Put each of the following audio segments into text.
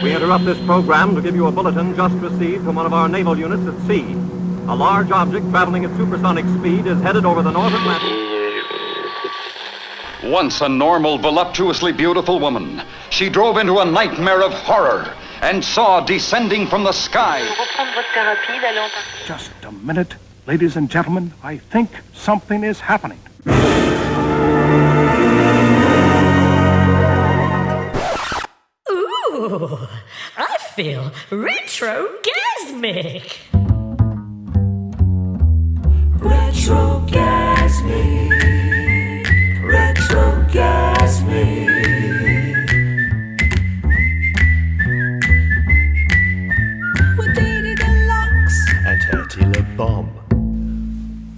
We interrupt this program to give you a bulletin just received from one of our naval units at sea. A large object traveling at supersonic speed is headed over the North Atlantic. Once a normal, voluptuously beautiful woman, she drove into a nightmare of horror and saw descending from the sky. Just a minute, ladies and gentlemen. I think something is happening. Ooh, I feel retrogasmic. Retrogasmic. Retrogasmic. With Didi Deluxe and Hetty Le Bomb.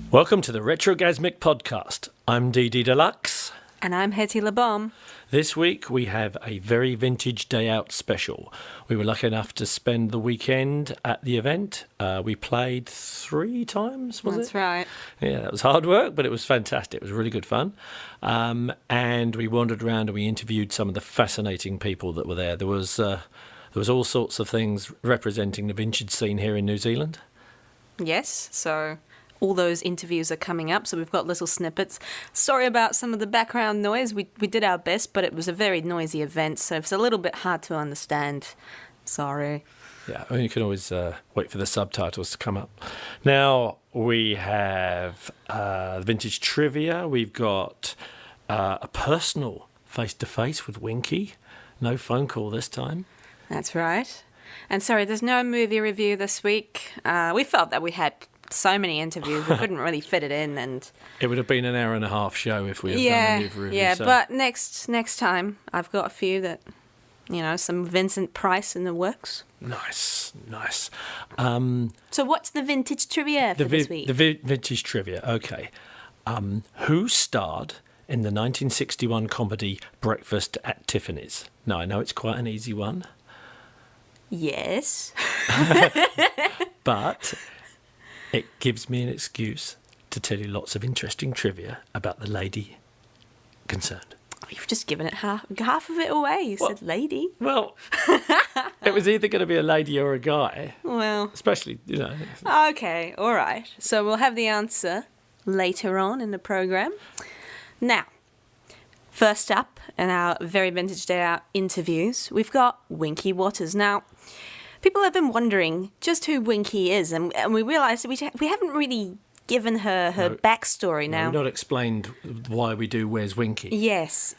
Welcome to the Retrogasmic Podcast. I'm Didi Deluxe. And I'm Hetty Le Bomb. This week we have a very vintage day out special. We were lucky enough to spend the weekend at the event. We played 3 times, was it? That's right. Yeah, that was hard work, but it was fantastic. It was really good fun. And we wandered around and we interviewed some of the fascinating people that were there. There was all sorts of things representing the vintage scene here in New Zealand. Yes, so all those interviews are coming up, so we've got little snippets. Sorry about some of the background noise. We did our best, but it was a very noisy event, so it's a little bit hard to understand. Sorry. Yeah, you can always wait for the subtitles to come up. Now, we have vintage trivia. We've got a personal face-to-face with Winky. No phone call this time. That's right. And sorry, there's no movie review this week. We felt that we had so many interviews, we couldn't really fit it in, and it would have been an hour and a half show if we had done a movie review. Yeah, so. But next time, I've got a few that, some Vincent Price in the works. Nice. So what's the vintage trivia for this week? The vintage trivia, okay. Who starred in the 1961 comedy Breakfast at Tiffany's? Now, I know it's quite an easy one. Yes. But it gives me an excuse to tell you lots of interesting trivia about the lady concerned. You've just given it half of it away. You said lady. Well, it was either going to be a lady or a guy. Well. Especially, Okay, all right. So we'll have the answer later on in the program. Now, first up in our very vintage day out interviews, we've got Winky Waters. Now, people have been wondering just who Winky is, and we realised that we haven't really given her backstory now. We've not explained why we do Where's Winky. Yes.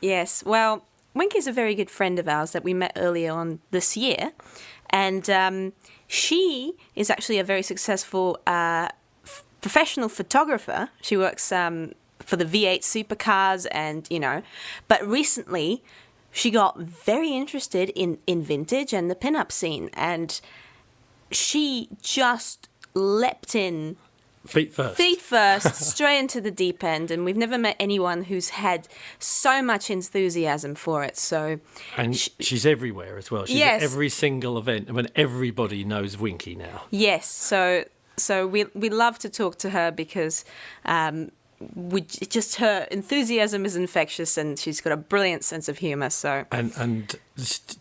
Well, Winky's a very good friend of ours that we met earlier on this year, and she is actually a very successful professional photographer. She works for the V8 supercars and, but recently she got very interested in vintage and the pin-up scene, and she just leapt in Feet first, straight into the deep end, and we've never met anyone who's had so much enthusiasm for it. So, and she's everywhere as well. She's at every single event, and when everybody knows Winky now. Yes, so we love to talk to her because her enthusiasm is infectious, and she's got a brilliant sense of humour. So and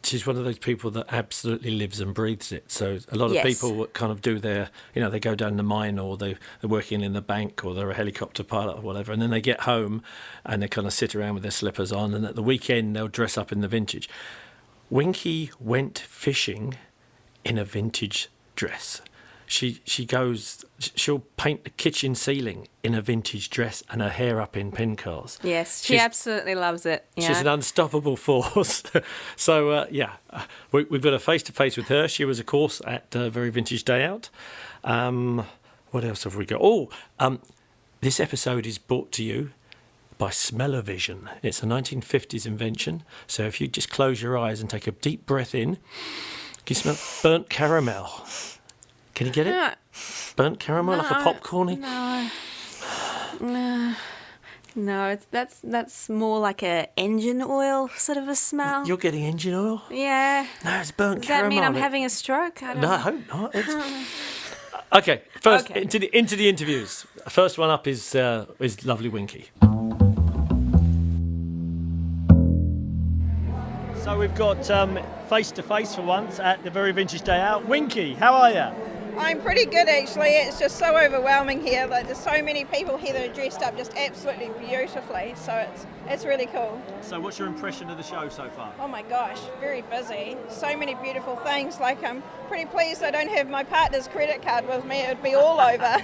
she's one of those people that absolutely lives and breathes it. So a lot of people kind of do their, they go down the mine, or they're working in the bank, or they're a helicopter pilot or whatever, and then they get home and they kind of sit around with their slippers on, and at the weekend they'll dress up in the vintage. Winky went fishing in a vintage dress. She'll paint the kitchen ceiling in a vintage dress and her hair up in pin curls. Yes, she absolutely loves it. Yeah. She's an unstoppable force. So, we've got a face-to-face with her. She was, of course, at Very Vintage Day Out. What else have we got? This episode is brought to you by Smello-Vision. It's a 1950s invention. So if you just close your eyes and take a deep breath in, you smell burnt caramel. Can you get it? Burnt caramel, like a popcorny? No, that's more like a engine oil sort of a smell. You're getting engine oil? Yeah. No, it's burnt caramel. Does caramel. that mean I'm having a stroke? No, I hope not. Okay, first into the interviews. First one up is lovely Winky. So we've got face-to-face for once at the Very Vintage Day Out. Winky, how are you? I'm pretty good actually. It's just so overwhelming here. Like, there's so many people here that are dressed up just absolutely beautifully. So it's really cool. So what's your impression of the show so far? Oh my gosh, very busy. So many beautiful things. Like, I'm pretty pleased I don't have my partner's credit card with me. It would be all over.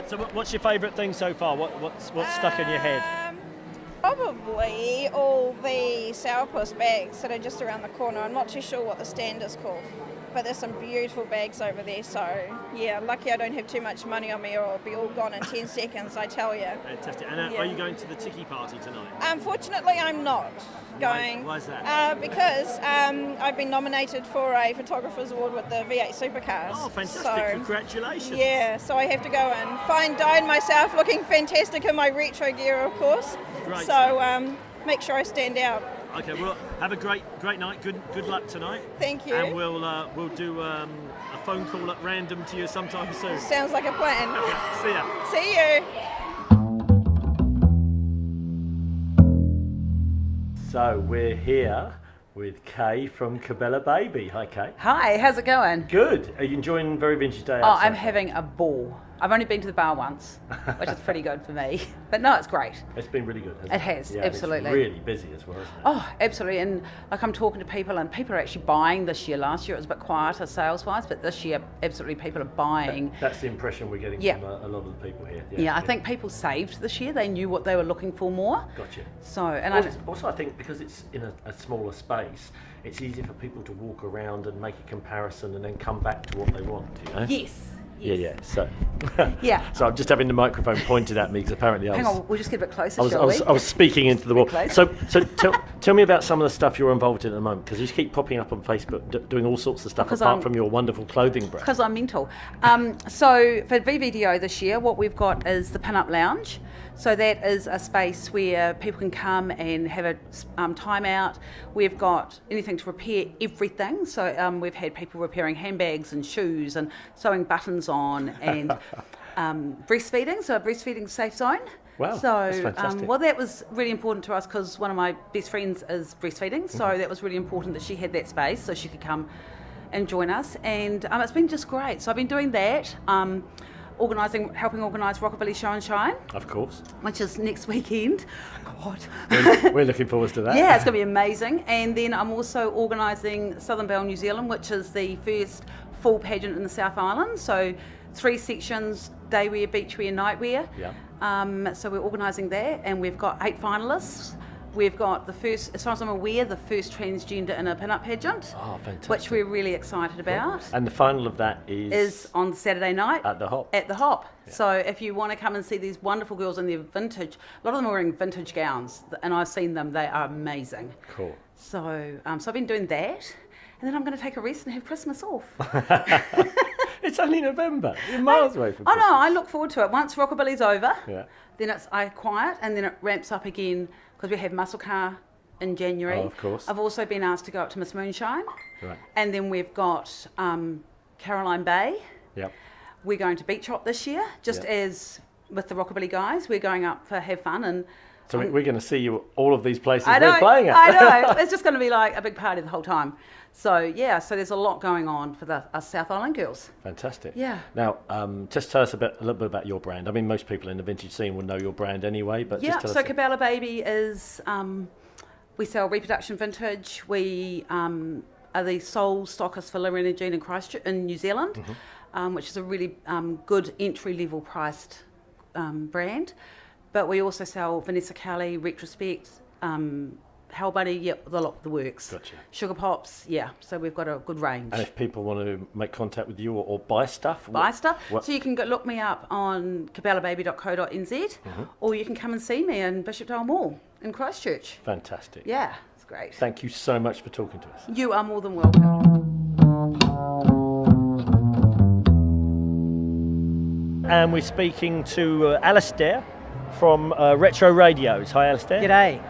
So what's your favourite thing so far? What's stuck in your head? Probably all the sourpuss bags that are just around the corner. I'm not too sure what the stand is called, but there's some beautiful bags over there. So yeah, lucky I don't have too much money on me or it'll be all gone in 10 seconds, I tell you. Fantastic. And are you going to the Tiki Party tonight? Unfortunately, I'm not going. Why is that? Because I've been nominated for a photographer's award with the V8 Supercars. Oh, fantastic. So, congratulations. yeah, so I have to go and dine myself, looking fantastic in my retro gear, of course. Great. So make sure I stand out. Okay, well, have a great night. Good luck tonight. Thank you. And we'll do a phone call at random to you sometime soon. Sounds like a plan. Okay, see ya. See you. So we're here with Kay from Cabela Baby. Hi, Kay. Hi, how's it going? Good. Are you enjoying Very Vintage Day Out? Oh, I'm having a ball. I've only been to the bar once, which is pretty good for me. But no, it's great. It's been really good, hasn't it? It has, yeah, absolutely. It's really busy as well, isn't it? Oh, absolutely. And like, I'm talking to people, and people are actually buying this year. Last year it was a bit quieter sales-wise, but this year, absolutely, people are buying. That's the impression we're getting from a lot of the people here. Yeah, I think people saved this year. They knew what they were looking for more. Gotcha. So, and also I think because it's in a smaller space, it's easier for people to walk around and make a comparison and then come back to what they want, you know? Yes. Yeah. So, yeah. So I'm just having the microphone pointed at me because apparently Hang on, we'll just get a bit closer, I was speaking into the wall. Close. So tell me about some of the stuff you're involved in at the moment, because you just keep popping up on Facebook doing all sorts of stuff apart from your wonderful clothing brand. Because I'm mental. So for VVDO this year, what we've got is the Pin-Up Lounge. So that is a space where people can come and have a time out. We've got anything to repair everything. So we've had people repairing handbags and shoes and sewing buttons on and breastfeeding, so a breastfeeding safe zone. Wow, so, that's fantastic. Well, that was really important to us because one of my best friends is breastfeeding, so that was really important that she had that space so she could come and join us. And it's been just great. So I've been doing that. Helping organise Rockabilly Show and Shine. Of course. Which is next weekend. God. We're looking forward to that. Yeah, it's going to be amazing. And then I'm also organising Southern Belle New Zealand, which is the first full pageant in the South Island. So 3 sections, daywear, beachwear, nightwear. Yeah. So we're organising that, and we've got 8 finalists. We've got the first, as far as I'm aware, the first transgender in a pin-up pageant. Oh, fantastic. Which we're really excited about. And the final of that is on Saturday night. At the Hop. At the Hop. Yeah. So if you want to come and see these wonderful girls in their vintage, a lot of them are wearing vintage gowns, and I've seen them, they are amazing. Cool. So, so I've been doing that, and then I'm going to take a rest and have Christmas off. It's only November. You're miles away from Christmas. Oh no, I look forward to it. Once Rockabilly's over, then I quiet, and then it ramps up again because we have Muscle Car in January. Oh, of course. I've also been asked to go up to Miss Moonshine. Right. And then we've got Caroline Bay. Yep. We're going to Beach Hop this year, just as with the Rockabilly guys. We're going up for have fun and. So we're going to see you all of these places we're playing at. I know. It's just going to be like a big party the whole time. So, yeah, so there's a lot going on for us South Island girls. Fantastic. Yeah. Now, just tell us a little bit about your brand. I mean, most people in the vintage scene will know your brand anyway, but just tell us. Cabela Baby is, we sell reproduction vintage. We are the sole stockist for Lorena Jean in Christchurch in New Zealand, which is a really good entry-level priced brand. But we also sell Vanessa Kelly, Retrospect, Hell Buddy, the works. Gotcha. Sugar Pops, so we've got a good range. And if people want to make contact with you or buy stuff? So you can look me up on cabelababy.co.nz or you can come and see me in Bishopdale Mall in Christchurch. Fantastic. Yeah, it's great. Thank you so much for talking to us. You are more than welcome. And we're speaking to Alistair from Retro Radios. Hi, Alistair. G'day.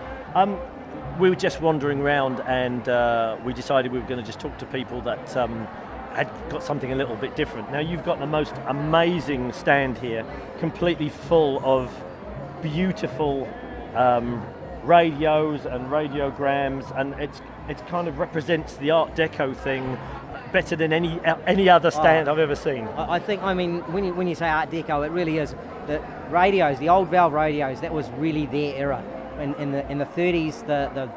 We were just wandering around and we decided we were going to just talk to people that had got something a little bit different. Now, you've got the most amazing stand here, completely full of beautiful radios and radiograms, and it's kind of represents the Art Deco thing better than any other stand I've ever seen. I think, I mean, when you say Art Deco, it really is the radios, the old valve radios. That was really their era. In the 30s, the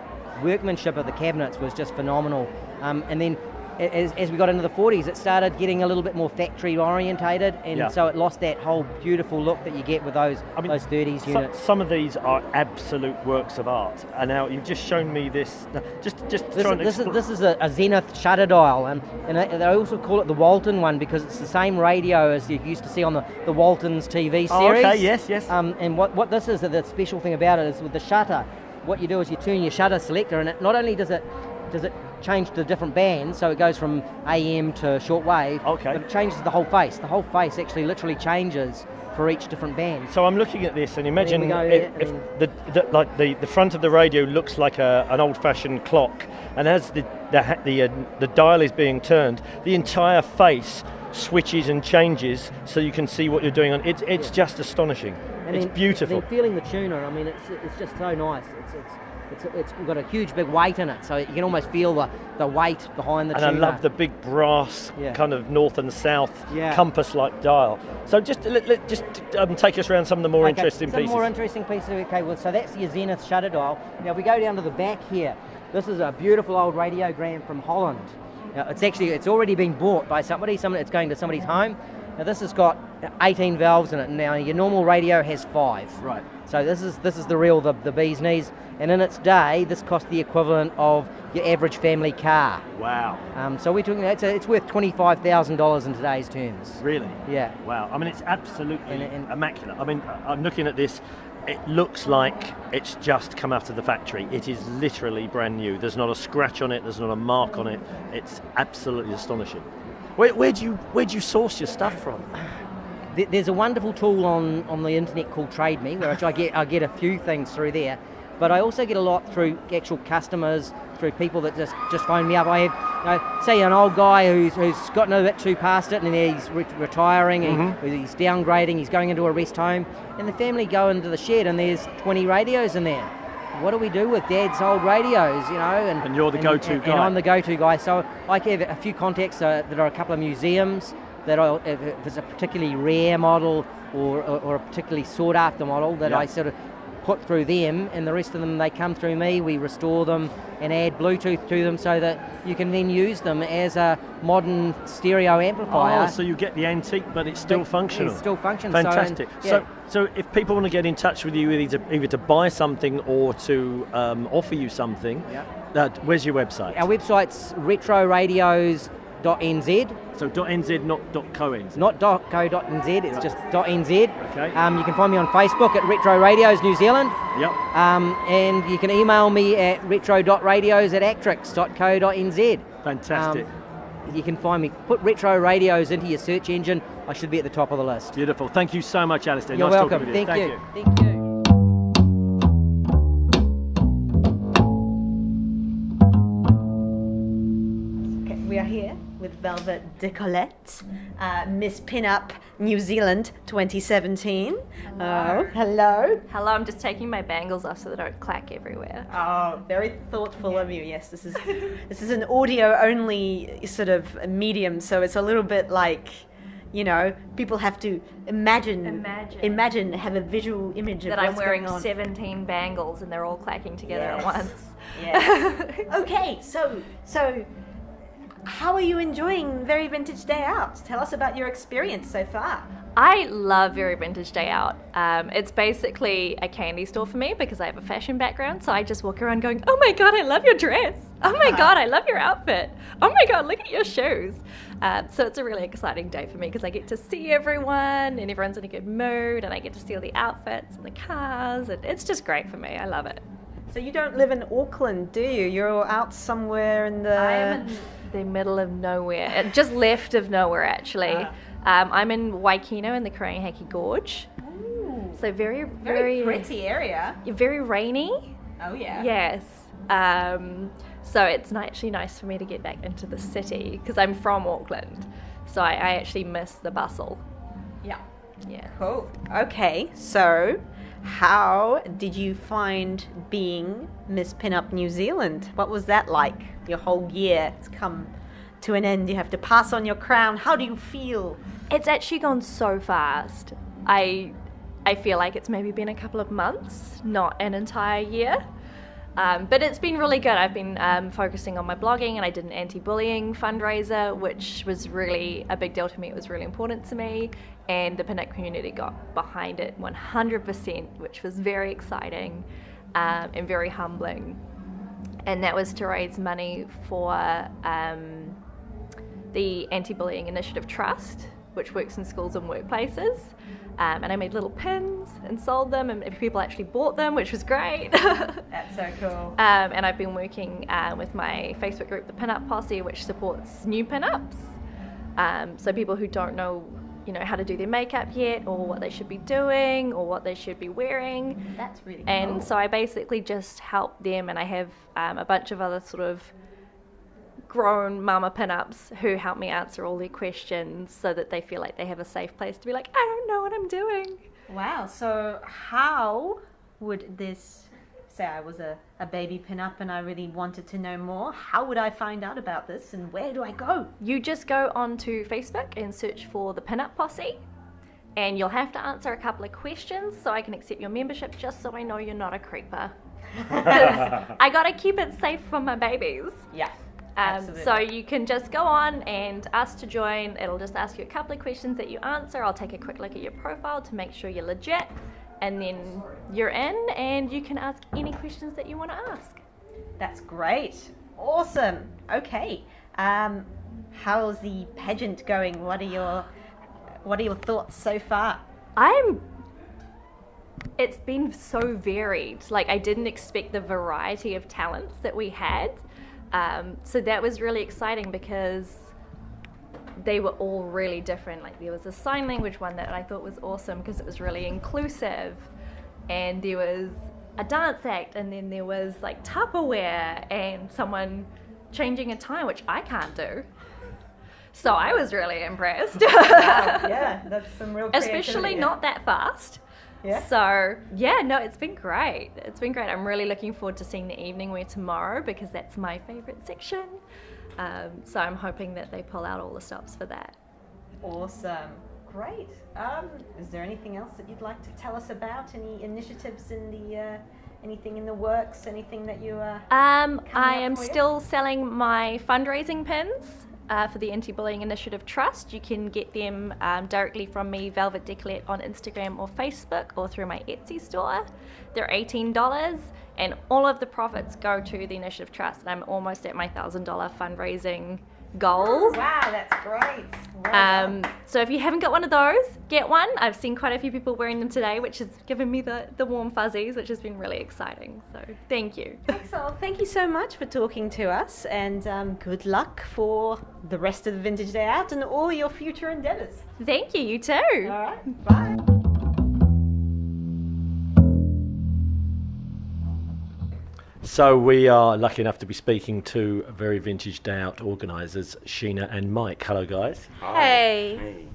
workmanship of the cabinets was just phenomenal. And then as we got into the 40s, it started getting a little bit more factory orientated, and so it lost that whole beautiful look that you get with those 30s units. Some of these are absolute works of art, and now you've just shown me this. This is a Zenith shutter dial, and they also call it the Walton one because it's the same radio as you used to see on the Walton's TV series. Oh, okay, yes. And what this is, the special thing about it is with the shutter, what you do is you turn your shutter selector, and it not only does it change to different bands, so it goes from AM to shortwave, but it changes the whole face. The whole face actually literally changes for each different band. So I'm looking at this, and imagine if the front of the radio looks like an old-fashioned clock, and as the dial is being turned, the entire face switches and changes, so you can see what you're doing on. It's just astonishing. And it's beautiful. Then feeling the tuner, I mean, it's just so nice. It's got a huge big weight in it, so you can almost feel the weight behind the tuner. And I love the big brass kind of north and south compass-like dial. So just take us around some of the more interesting pieces. Some more interesting pieces. Okay, well, so that's your Zenith shutter dial. Now, if we go down to the back here, this is a beautiful old radiogram from Holland. Now, it's already been bought by somebody. It's going to somebody's home. Now, this has got 18 valves in it. Now, your normal radio has 5. Right. So this is the real, the bee's knees. And in its day, this cost the equivalent of your average family car. Wow. So we're talking, it's worth $25,000 in today's terms. Really? Yeah. Wow. I mean, it's absolutely immaculate. I mean, I'm looking at this. It looks like it's just come out of the factory. It is literally brand new. There's not a scratch on it. There's not a mark on it. It's absolutely astonishing. Where do you source your stuff from? There's a wonderful tool on the internet called Trade Me, where I get a few things through there. But I also get a lot through actual customers, through people that just phone me up. I have, say, an old guy who's gotten a bit too past it, and he's retiring, he's downgrading, he's going into a rest home, and the family go into the shed, and there's 20 radios in there. What do we do with Dad's old radios, And you're the go-to guy. And I'm the go-to guy. So I have a few contacts that are a couple of museums that if it's a particularly rare model or a particularly sought-after model that I sort of put through them, and the rest of them, they come through me. We restore them and add Bluetooth to them so that you can then use them as a modern stereo amplifier. Oh, so you get the antique, but it's still functional. It's still functional. Fantastic. So if people want to get in touch with you, either to buy something or to offer you something, where's your website? Our website's retroradios.nz. So .nz, not .co.nz? Not .co.nz, it's just .nz. Okay. You can find me on Facebook at Retro Radios New Zealand. Yep. And you can email me at retro.radios@actrix.co.nz. Fantastic. You can find me, put Retro Radios into your search engine. I should be at the top of the list. Beautiful. Thank you so much, Alistair. You're nice welcome. Talking with you. Thank you. We are here with Velvet Decolette, Miss Pinup New Zealand 2017. Oh, hello. Hello, I'm just taking my bangles off so they don't clack everywhere. Oh, very thoughtful of you. Yes, this is an audio-only sort of medium, so it's a little bit like, people have to imagine, have a visual image that of I'm wearing going on. 17 bangles and they're all clacking together at once. Yes. Okay, so how are you enjoying Very Vintage Day Out? Tell us about your experience so far. I love Very Vintage Day Out. It's basically a candy store for me because I have a fashion background, so I just walk around going, oh my god, I love your dress. Oh my god, I love your outfit. Oh my god, look at your shoes. So it's a really exciting day for me because I get to see everyone and everyone's in a good mood and I get to see all the outfits and the cars. And it's just great for me. I love it. So you don't live in Auckland, do you? You're out somewhere in the... I am in the middle of nowhere, just left of nowhere actually. I'm in Waikino in the Karanghaki Gorge. Ooh. So very pretty area. Very rainy. Oh yeah. Yes. So it's actually nice for me to get back into the city because I'm from Auckland. So I actually miss the bustle. Yeah. Yeah. Cool. Okay, so how did you find being Miss Pinup New Zealand? What was that like? Your whole year has come to an end. You have to pass on your crown. How do you feel? It's actually gone so fast. I feel like it's maybe been a couple of months, not an entire year. But it's been really good. I've been focusing on my blogging, and I did an anti-bullying fundraiser, which was really a big deal to me. It was really important to me, and the pinup community got behind it 100%, which was very exciting and very humbling. And that was to raise money for the Anti-Bullying Initiative Trust, which works in schools and workplaces. And I made little pins and sold them, and people actually bought them, which was great. That's so cool. And I've been working with my Facebook group, the Pinup Posse, which supports new pinups. So people who don't know, how to do their makeup yet, or what they should be doing, or what they should be wearing. That's really cool. And so I basically just help them, and I have a bunch of other sort of grown mama pinups who help me answer all their questions so that they feel like they have a safe place to be like, I don't know what I'm doing. Wow. So how would this, say I was a baby pinup and I really wanted to know more, how would I find out about this, and where do I go? You just go onto Facebook and search for the Pinup Posse, and you'll have to answer a couple of questions so I can accept your membership, just so I know you're not a creeper. I gotta keep it safe for my babies. Yeah. So you can just go on and ask to join. It'll just ask you a couple of questions that you answer. I'll take a quick look at your profile to make sure you're legit, and then you're in, and you can ask any questions that you want to ask. That's great. Awesome. Okay. How's the pageant going? What are your thoughts so far? It's been so varied. Like, I didn't expect the variety of talents that we had. So that was really exciting because they were all really different. Like, there was a sign language one that I thought was awesome because it was really inclusive, and there was a dance act, and then there was like Tupperware and someone changing a time, which I can't do. So I was really impressed. Wow, yeah, that's some real creativity. Especially not that fast. Yeah. So, yeah, no, it's been great. It's been great. I'm really looking forward to seeing the evening wear tomorrow because that's my favourite section. So I'm hoping that they pull out all the stops for that. Awesome. Great. Is there anything else that you'd like to tell us about? Any initiatives in the, anything in the works? Anything that you are I am still selling my fundraising pins. For the Anti-Bullying Initiative Trust. You can get them directly from me, Velvet Decollette, on Instagram or Facebook, or through my Etsy store. They're $18, and all of the profits go to the Initiative Trust. And I'm almost at my $1,000 fundraising goal. Wow, that's great. Wow. So if you haven't got one of those, get one. I've seen quite a few people wearing them today, which has given me the warm fuzzies, which has been really exciting. So thank you. Excellent. Thank you so much for talking to us, and good luck for the rest of the Vintage Day Out and all your future endeavours. Thank you, you too. All right, bye. So we are lucky enough to be speaking to Very Vintage Day Out organisers, Sheena and Mike. Hello, guys. Hey.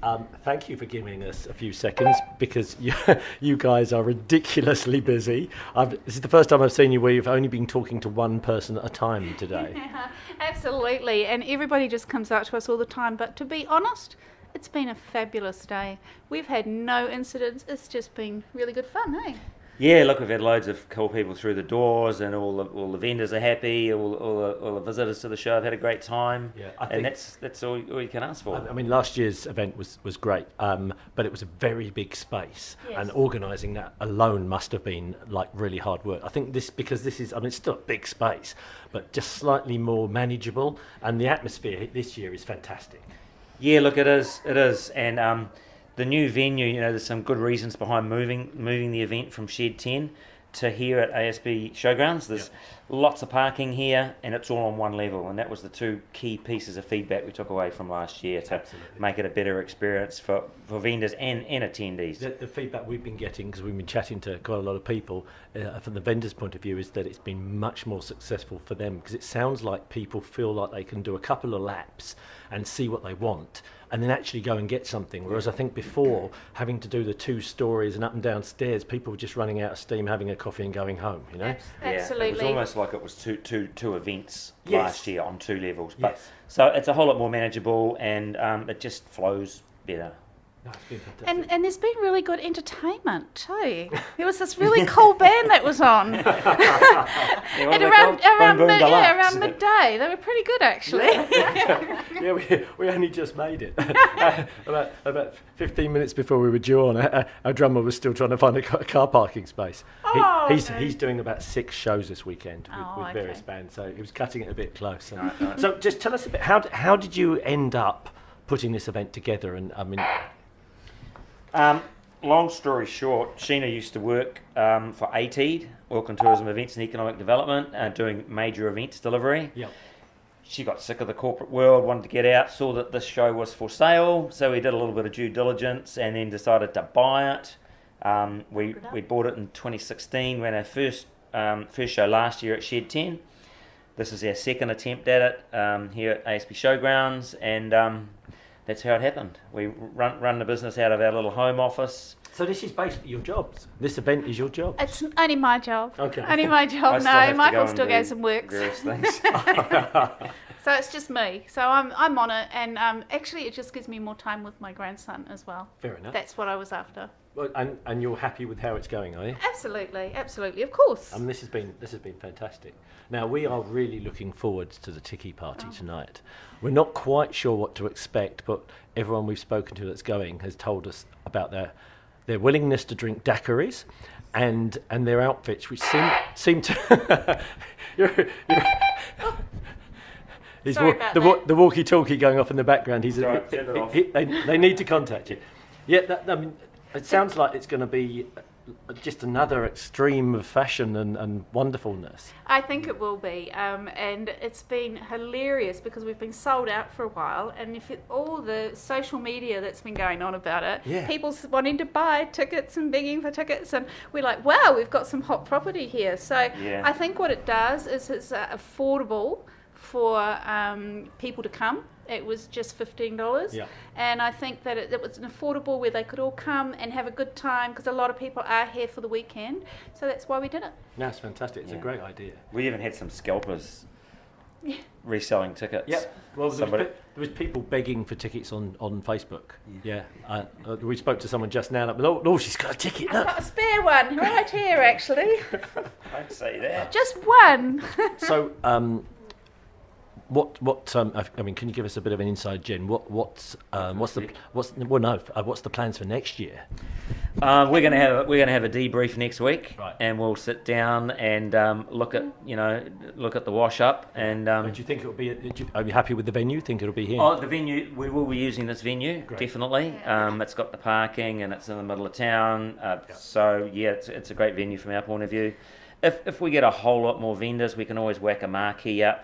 Thank you for giving us a few seconds because you guys are ridiculously busy. This is the first time I've seen you where you've only been talking to one person at a time today. Yeah, absolutely, and everybody just comes up to us all the time. But to be honest, it's been a fabulous day. We've had no incidents. It's just been really good fun, hey? Yeah, look, we've had loads of cool people through the doors, and all the vendors are happy. All the visitors to the show have had a great time. Yeah, and that's all you can ask for. I mean, last year's event was great, but it was a very big space, and organising that alone must have been like really hard work. I think because this is, I mean, it's still a big space, but just slightly more manageable, and the atmosphere this year is fantastic. Yeah, look, it is, and the new venue, there's some good reasons behind moving the event from Shed 10 to here at ASB Showgrounds. There's lots of parking here, and it's all on one level, and that was the two key pieces of feedback we took away from last year to make it a better experience for vendors and attendees. The feedback we've been getting, because we've been chatting to quite a lot of people, from the vendors' point of view, is that it's been much more successful for them, because it sounds like people feel like they can do a couple of laps and see what they want, and then actually go and get something. Whereas I think before, having to do the 2 stories and up and down stairs, people were just running out of steam, having a coffee and going home, you know? Absolutely. It was almost like it was two events Yes. last year on 2 levels. But Yes. so it's a whole lot more manageable, and it just flows better. No, it's been fantastic. And there's been really good entertainment too. There was this really cool band that was on. And around midday. They were pretty good actually. Yeah, we only just made it. about 15 minutes before we were due on, our drummer was still trying to find a car parking space. He's doing about 6 shows this weekend with various bands, so he was cutting it a bit close. So just tell us a bit, how did you end up putting this event together? And I mean, long story short, Sheena used to work for ATED, Auckland Tourism Events and Economic Development, doing major events delivery. Yep. She got sick of the corporate world, wanted to get out, saw that this show was for sale, so we did a little bit of due diligence and then decided to buy it. We bought it in 2016, ran our first show last year at Shed 10. This is our second attempt at it here at ASB Showgrounds, and that's how it happened. We run the business out of our little home office. So this is basically your job. This event is your job. It's only my job. Okay. Only my job. No, Michael still goes and works. Various things. So it's just me. So I'm on it, and actually it just gives me more time with my grandson as well. Fair enough. That's what I was after. Well, and you're happy with how it's going, are you? Absolutely, of course. This has been fantastic. Now we are really looking forward to the Tiki Party tonight. We're not quite sure what to expect, but everyone we've spoken to that's going has told us about their willingness to drink daiquiris and their outfits, which seem to. The walkie-talkie going off in the background. They need to contact you. Yeah, I mean, it sounds like it's going to be just another extreme of fashion and wonderfulness. I think it will be, and it's been hilarious because we've been sold out for a while, and all the social media that's been going on about it, people wanting to buy tickets and begging for tickets, and we're like, wow, we've got some hot property here. So I think what it does is it's affordable for people to come. It was just $15, and I think that it was an affordable where they could all come and have a good time because a lot of people are here for the weekend, so that's why we did it. No, it's fantastic. It's a great idea. We even had some scalpers reselling tickets. Yep. Well, there was people begging for tickets on Facebook. Yeah. We spoke to someone just now. Oh, she's got a ticket. I've got a spare one right here, actually. Don't say that. Just one. So, What? I mean, can you give us a bit of an inside, Jen? What's the plans for next year? We're going to have a debrief next week, and we'll sit down and look at the wash up. And do you think it'll be? Are you happy with the venue? Think it'll be here? Oh, the venue. We will be using this venue. Great. Definitely. It's got the parking and it's in the middle of town. So it's a great venue from our point of view. If we get a whole lot more vendors, we can always whack a marquee up,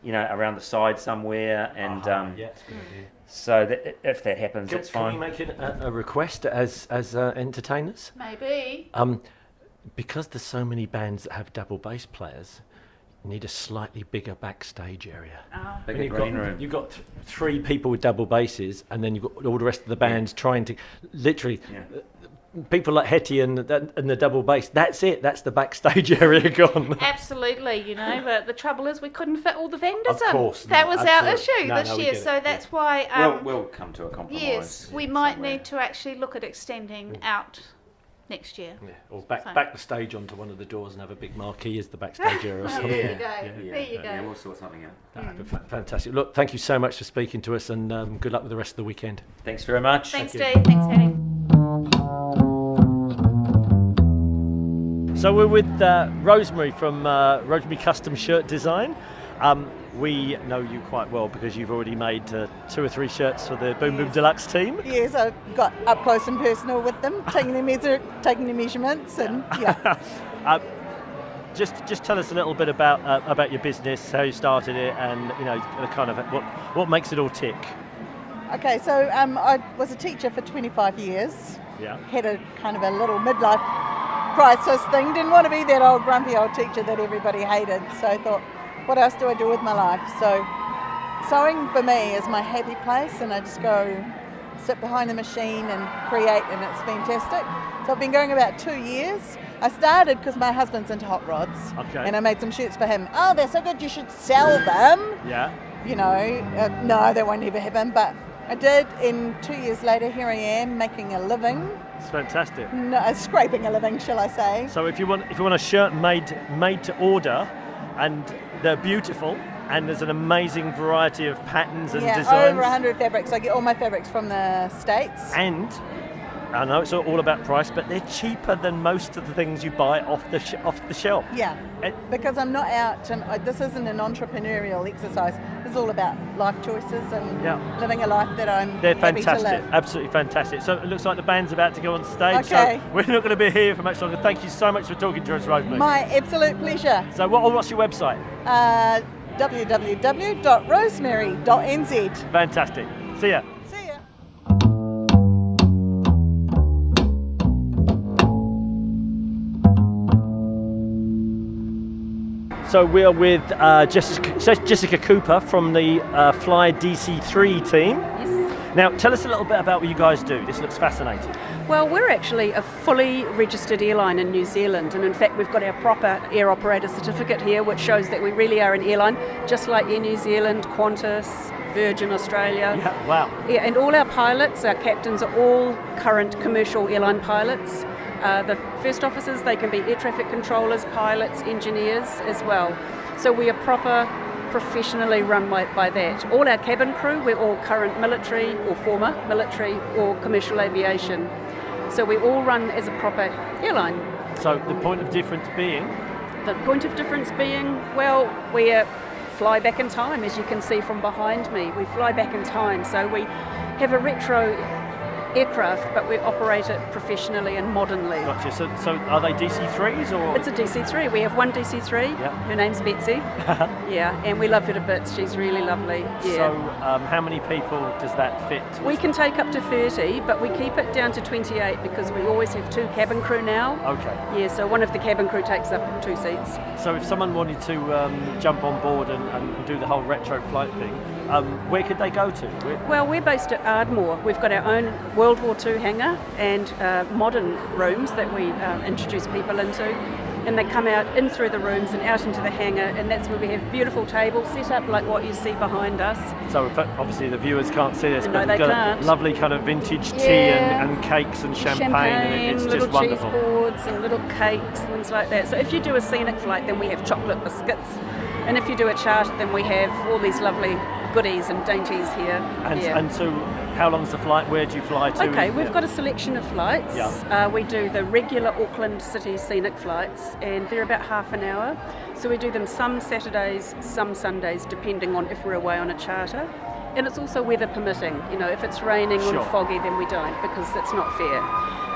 around the side somewhere, and it's a good idea. So that if that happens, that's fine. Can we make it a request as entertainers? Maybe. Because there's so many bands that have double bass players, you need a slightly bigger backstage area. Bigger green room. You've got 3 people with double basses, and then you've got all the rest of the bands trying to literally. People like Hetty and the double bass, that's it. That's the backstage area gone. Absolutely, but the trouble is we couldn't fit all the vendors in. Of course. That was our issue this year, so that's why... We'll come to a compromise. Yes, we might need to actually look at extending out next year. Yeah, or back the stage onto one of the doors and have a big marquee as the backstage area or something. There you go. There you go. Yeah, we'll sort something out. Fantastic. Look, thank you so much for speaking to us, and good luck with the rest of the weekend. Thanks very much. Thanks, Dave. Thanks, Henny. So we're with Rosemary from Rosemary Custom Shirt Design. We know you quite well because you've already made 2 or 3 shirts for the Boom Boom Deluxe team. Yes, I've got up close and personal with them, taking their measurements, and Just tell us a little bit about your business, how you started it, and kind of what makes it all tick. Okay, so I was a teacher for 25 years. Yeah. Had a kind of a little midlife crisis thing. Didn't want to be that old grumpy old teacher that everybody hated. So I thought, what else do I do with my life? So sewing for me is my happy place, and I just go sit behind the machine and create, and it's fantastic. So I've been going about 2 years. I started because my husband's into hot rods, and I made some shirts for him. Oh, they're so good, you should sell them. Yeah. You know, no, that won't ever happen, but I did, and 2 years later, here I am making a living. It's fantastic. No, scraping a living, shall I say. So if you want a shirt made to order, and they're beautiful, and there's an amazing variety of patterns and designs. Over 100 fabrics. I get all my fabrics from the States. And I know it's all about price, but they're cheaper than most of the things you buy off the shelf. Yeah, because I'm not out, and this isn't an entrepreneurial exercise. It's all about life choices and living a life that I'm happy to live. Absolutely fantastic. So it looks like the band's about to go on stage. Okay. So we're not going to be here for much longer. Thank you so much for talking to us, Rosemary. My absolute pleasure. So what's your website? www.rosemary.nz. Fantastic. See ya. So we are with Jessica Cooper from the Fly DC3 team. Yes. Now, tell us a little bit about what you guys do. This looks fascinating. Well, we're actually a fully registered airline in New Zealand, and in fact we've got our proper air operator certificate here, which shows that we really are an airline, just like Air New Zealand, Qantas, Virgin Australia. Yeah, wow. Yeah, and all our pilots, our captains, are all current commercial airline pilots. The first officers, they can be air traffic controllers, pilots, engineers as well. So we are proper, professionally run by that. All our cabin crew, we're all current military or former military or commercial aviation. So we all run as a proper airline. So the point of difference being? The point of difference being, well, we fly back in time, as you can see from behind me. We fly back in time, so we have a retro aircraft, but we operate it professionally and modernly. Gotcha. So are they DC3s or? It's a DC3. We have one DC3. Yep. Her name's Betsy. Yeah, and we love her to bits. She's really lovely. Yeah. So how many people does that fit? We can take up to 30, but we keep it down to 28 because we always have 2 cabin crew now. Okay. Yeah, so one of the cabin crew takes up 2 seats. So if someone wanted to jump on board and do the whole retro flight thing, where could they go to? Well, we're based at Ardmore. We've got our own World War II hangar and modern rooms that we introduce people into. And they come out in through the rooms and out into the hangar, and that's where we have beautiful tables set up like what you see behind us. So obviously the viewers can't see this, No, but they we've got can't. a lovely kind of vintage tea and cakes and champagne and it's just wonderful. Little cheese boards and little cakes, things like that. So if you do a scenic flight, then we have chocolate biscuits. And if you do a charter, then we have all these lovely goodies and dainties here. And so how long's the flight? Where do you fly to? Okay, we've got a selection of flights. Yeah. We do the regular Auckland City scenic flights, and they're about half an hour. So we do them some Saturdays, some Sundays, depending on if we're away on a charter. And it's also weather permitting. You know, if it's raining or foggy, then we don't, because it's not fair.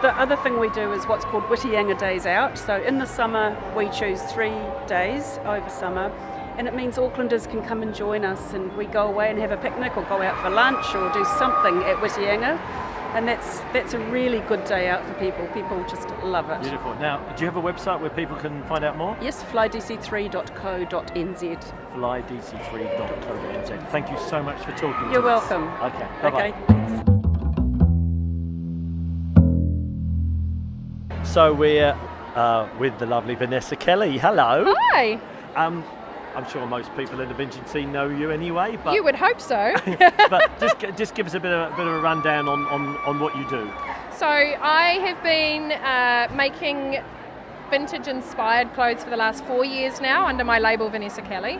The other thing we do is what's called Whitianga Days Out. So in the summer, we choose 3 days over summer. And it means Aucklanders can come and join us, and we go away and have a picnic or go out for lunch or do something at Whitianga. And that's a really good day out for people. People just love it. Beautiful. Now, do you have a website where people can find out more? Yes, flydc3.co.nz. flydc3.co.nz. Thank you so much for talking to us. You're welcome. Okay, bye-bye. Okay. So we're with the lovely Vanessa Kelly. Hello. Hi. I'm sure most people in the vintage scene know you anyway, but you would hope so. but just give us a bit of a rundown on what you do. So I have been making vintage-inspired clothes for the last 4 years now under my label Vanessa Kelly.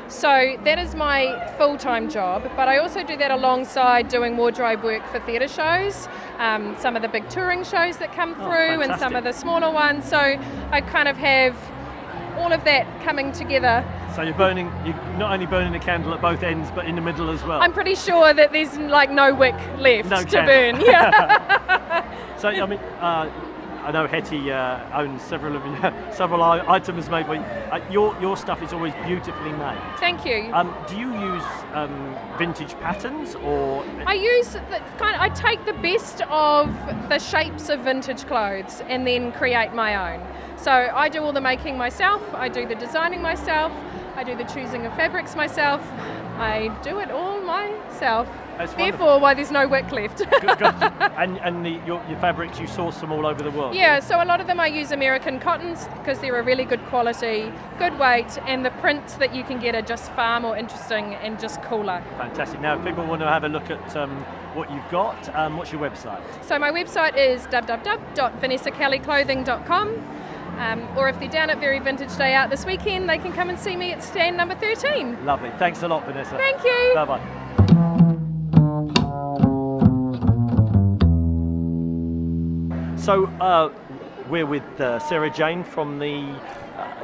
So that is my full-time job, but I also do that alongside doing wardrobe work for theatre shows, some of the big touring shows that come through and some of the smaller ones. So I kind of have all of that coming together. So you're not only burning a candle at both ends, but in the middle as well. I'm pretty sure that there's like no wick left to burn. Yeah. So I mean, I know Hetty owns several items made by your stuff is always beautifully made. Thank you. Do you use vintage patterns or? I take the best of the shapes of vintage clothes and then create my own. So I do all the making myself, I do the designing myself, I do the choosing of fabrics myself, I do it all myself. That's Therefore, why there's no wick left. Good. And your fabrics, you source them all over the world? Yeah, so a lot of them I use American cottons because they're a really good quality, good weight, and the prints that you can get are just far more interesting and just cooler. Fantastic. Now, if people want to have a look at what you've got, what's your website? So my website is www.vanessakellyclothing.com. Or if they're down at Very Vintage Day Out this weekend, they can come and see me at stand number 13. Lovely. Thanks a lot, Vanessa. Thank you. Bye-bye. So we're with Sarah Jane from the,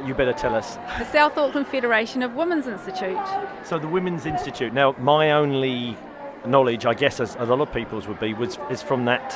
you better tell us. The South Auckland Federation of Women's Institute. So the Women's Institute. Now, my only knowledge, I guess, as a lot of people's would be, is from that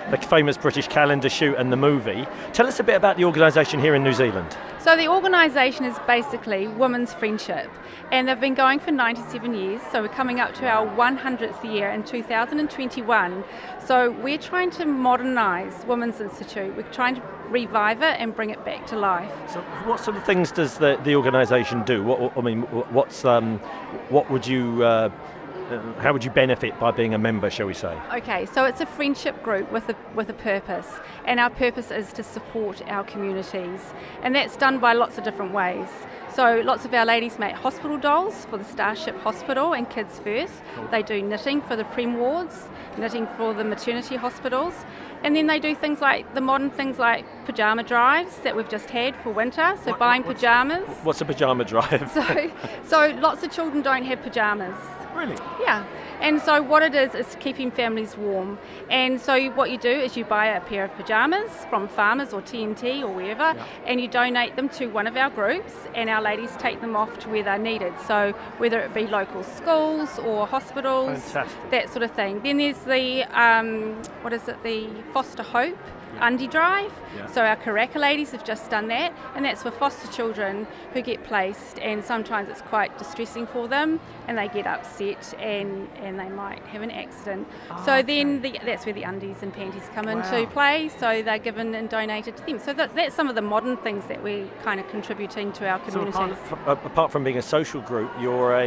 the famous British calendar shoot and the movie. Tell us a bit about the organisation here in New Zealand. So the organisation is basically women's friendship, and they've been going for 97 years, so we're coming up to our 100th year in 2021. So we're trying to modernise Women's Institute. We're trying to revive it and bring it back to life. So what sort of things does the organisation do? What would you how would you benefit by being a member, shall we say? Okay, so it's a friendship group with a purpose, and our purpose is to support our communities, and that's done by lots of different ways. So lots of our ladies make hospital dolls for the Starship Hospital and Kids First. They do knitting for the Prem wards, knitting for the maternity hospitals, and then they do things like the modern things like pyjama drives that we've just had for winter, so buying pyjamas. What's a pyjama drive? So lots of children don't have pyjamas. Really? Yeah. And so what it is keeping families warm. And so what you do is you buy a pair of pyjamas from Farmers or TNT or wherever, and you donate them to one of our groups, and our ladies take them off to where they're needed. So whether it be local schools or hospitals, Fantastic. that sort of thing. Then there's the, the Foster Hope Undie Drive. Yeah. So our Karaka ladies have just done that, and that's for foster children who get placed, and sometimes it's quite distressing for them and they get upset and they might have an accident. So then that's where the undies and panties come into play, so they're given and donated to them. So that's some of the modern things that we're kind of contributing to our communities. So apart from being a social group, you're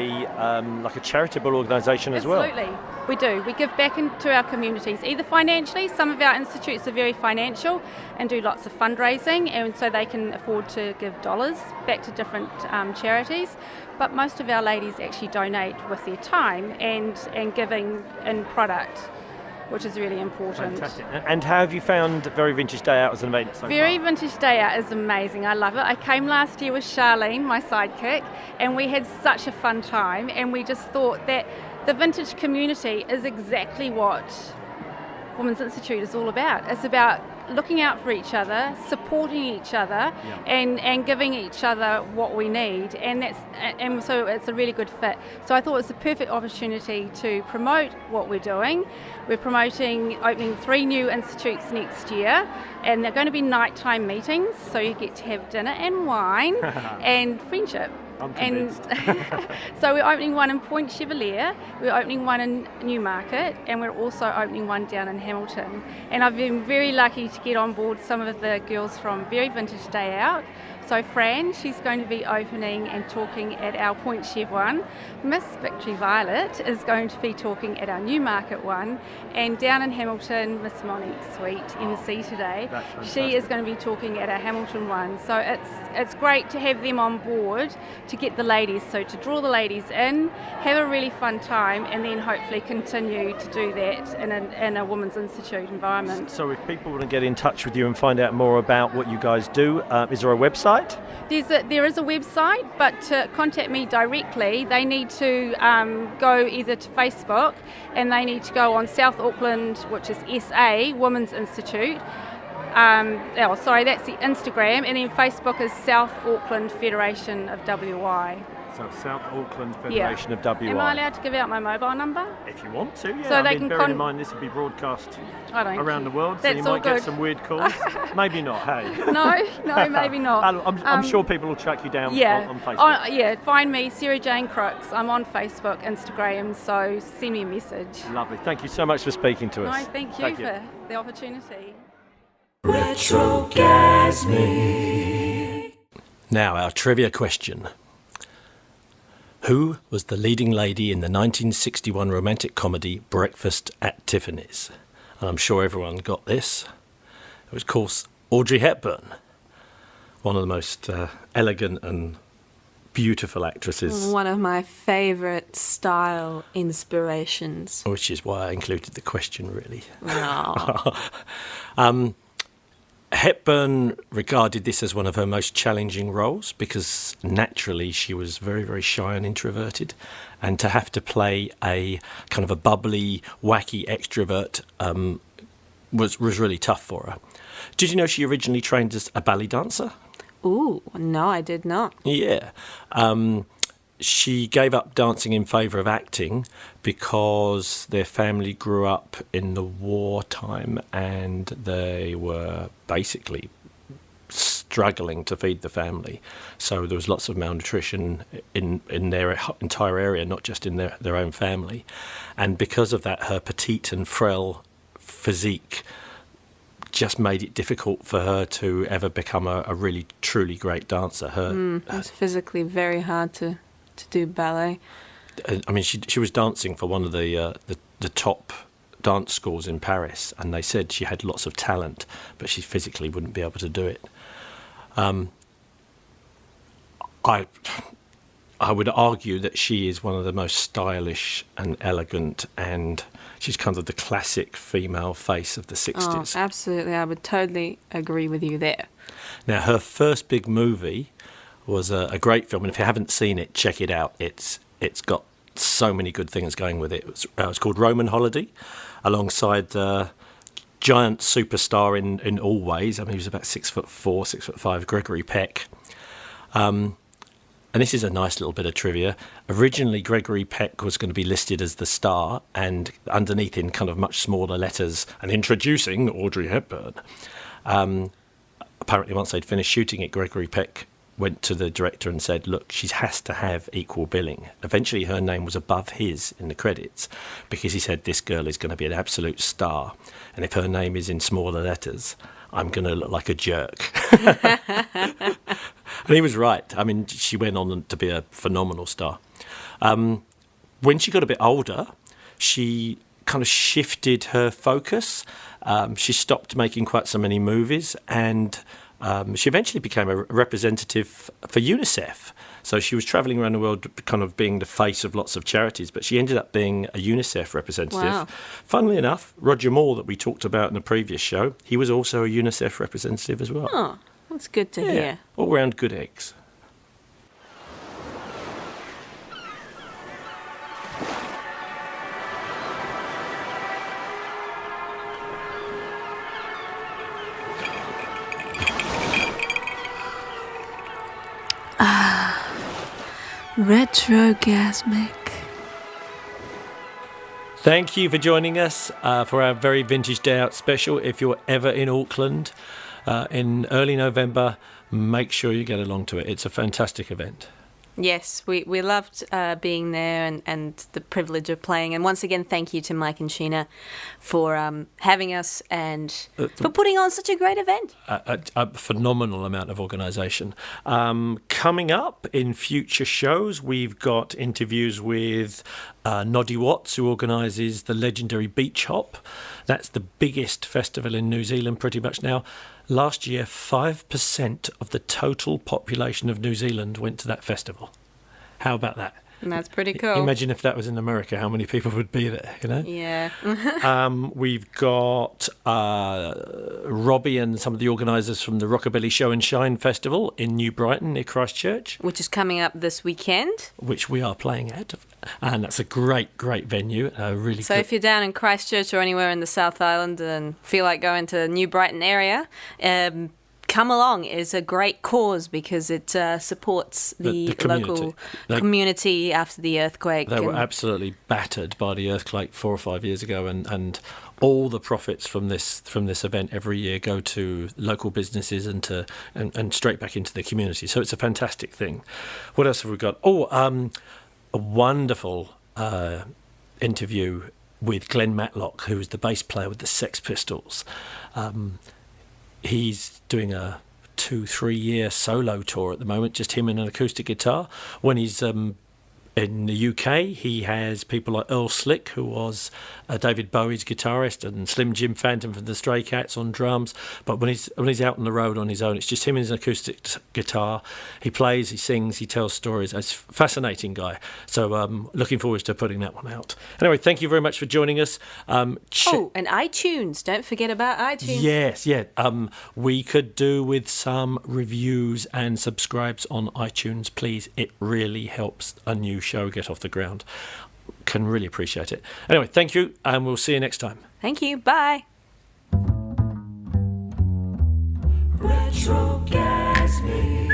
like a charitable organisation as well? Absolutely. We do. We give back into our communities, either financially. Some of our institutes are very financial and do lots of fundraising, and so they can afford to give dollars back to different charities. But most of our ladies actually donate with their time and giving in product, which is really important. Fantastic. And how have you found Very Vintage Day Out as an event so far? Very Vintage Day Out is amazing. I love it. I came last year with Charlene, my sidekick, and we had such a fun time, and we just thought that the vintage community is exactly what Women's Institute is all about. It's about looking out for each other, supporting each other, and giving each other what we need, and so it's a really good fit. So I thought it was the perfect opportunity to promote what we're doing. We're opening 3 new institutes next year, and they're going to be nighttime meetings, so you get to have dinner and wine and friendship. I'm convinced. So we're opening one in Point Chevalier, we're opening one in Newmarket, and we're also opening one down in Hamilton. And I've been very lucky to get on board some of the girls from Very Vintage Day Out. So Fran, she's going to be opening and talking at our Point Chev one. Miss Victory Violet is going to be talking at our Newmarket one. And down in Hamilton, Miss Monique Sweet, MC today, she is going to be talking at our Hamilton one. So it's great to have them on board to get the ladies, so to draw the ladies in, have a really fun time, and then hopefully continue to do that in a Women's Institute environment. So if people want to get in touch with you and find out more about what you guys do, is there a website? There is a website, but to contact me directly, they need to go either to Facebook, and they need to go on South Auckland, which is SA, Women's Institute. That's the Instagram, and then Facebook is South Auckland Federation of WI. So South Auckland Federation of WI. Am I allowed to give out my mobile number? If you want to, yeah. So they can bear in mind this will be broadcast around the world, so you might get some weird calls. Maybe not, hey. No, maybe not. I'm sure people will track you down on Facebook. Find me, Sarah Jane Crooks. I'm on Facebook, Instagram, so send me a message. Lovely. Thank you so much for speaking to us. No, thank you for the opportunity. Retrogasmic. Now, our trivia question. Who was the leading lady in the 1961 romantic comedy Breakfast at Tiffany's? And I'm sure everyone got this. It was, of course, Audrey Hepburn, one of the most elegant and beautiful actresses. One of my favourite style inspirations. Which is why I included the question, really. Oh. Hepburn regarded this as one of her most challenging roles because naturally she was very, very shy and introverted, and to have to play a kind of a bubbly, wacky extrovert was really tough for her. Did you know she originally trained as a ballet dancer? Ooh, no, I did not. Yeah. She gave up dancing in favour of acting because their family grew up in the wartime and they were basically struggling to feed the family. So there was lots of malnutrition in their entire area, not just in their own family. And because of that, her petite and frail physique just made it difficult for her to ever become a really, truly great dancer. It's physically very hard to do ballet. I mean, she was dancing for one of the top dance schools in Paris, and they said she had lots of talent, but she physically wouldn't be able to do it. I would argue that she is one of the most stylish and elegant, and she's kind of the classic female face of the 60s. Oh, absolutely. I would totally agree with you there. Now, her first big movie was a great film, and if you haven't seen it, check it out. It's got so many good things going with it. It was called Roman Holiday, alongside giant superstar in all ways. I mean, he was about 6'4", 6'5", Gregory Peck. And this is a nice little bit of trivia. Originally, Gregory Peck was going to be listed as the star, and underneath in kind of much smaller letters, and introducing Audrey Hepburn. Apparently, once they'd finished shooting it, Gregory Peck went to the director and said, look, she has to have equal billing. Eventually, her name was above his in the credits because he said, this girl is going to be an absolute star. And if her name is in smaller letters, I'm going to look like a jerk. And he was right. I mean, she went on to be a phenomenal star. When she got a bit older, she kind of shifted her focus. She stopped making quite so many movies, and she eventually became a representative for UNICEF. So she was travelling around the world kind of being the face of lots of charities, but she ended up being a UNICEF representative. Wow. Funnily enough, Roger Moore, that we talked about in the previous show, he was also a UNICEF representative as well. Oh, that's good to hear. All round good eggs. Retrogasmic. Thank you for joining us for our very Vintage Day Out special. If you're ever in Auckland in early November, make sure you get along to it. It's a fantastic event. Yes, we loved being there and the privilege of playing. And once again, thank you to Mike and Sheena for having us and for putting on such a great event. A phenomenal amount of organisation. Coming up in future shows, we've got interviews with Noddy Watts, who organises the legendary Beach Hop. That's the biggest festival in New Zealand pretty much now. Last year, 5% of the total population of New Zealand went to that festival. How about that? That's pretty cool. Imagine if that was in America, how many people would be there, you know? Yeah. We've got Robbie and some of the organisers from the Rockabilly Show and Shine Festival in New Brighton near Christchurch. Which is coming up this weekend. Which we are playing at. And that's a great venue. Really So good. if you're down in Christchurch or anywhere in the South Island and feel like going to the New Brighton area, come along. It's a great cause because it supports the local community after the earthquake. They were absolutely battered by the earthquake 4 or 5 years ago, and all the profits from this event every year go to local businesses and straight back into the community. So it's a fantastic thing. What else have we got? A wonderful interview with Glenn Matlock, who is the bass player with the Sex Pistols. He's doing a 2-3 year solo tour at the moment, just him and an acoustic guitar. When he's in In the UK, he has people like Earl Slick, who was David Bowie's guitarist, and Slim Jim Phantom from the Stray Cats on drums. But when he's out on the road on his own, it's just him and his acoustic guitar. He plays, he sings, he tells stories. It's a fascinating guy. So looking forward to putting that one out. Anyway, thank you very much for joining us. And iTunes. Don't forget about iTunes. Yes, yeah. We could do with some reviews and subscribes on iTunes, please. It really helps a new show get off the ground. Can really appreciate it. Anyway, thank you, and we'll see you next time. Thank you. Bye. Retrogasmic.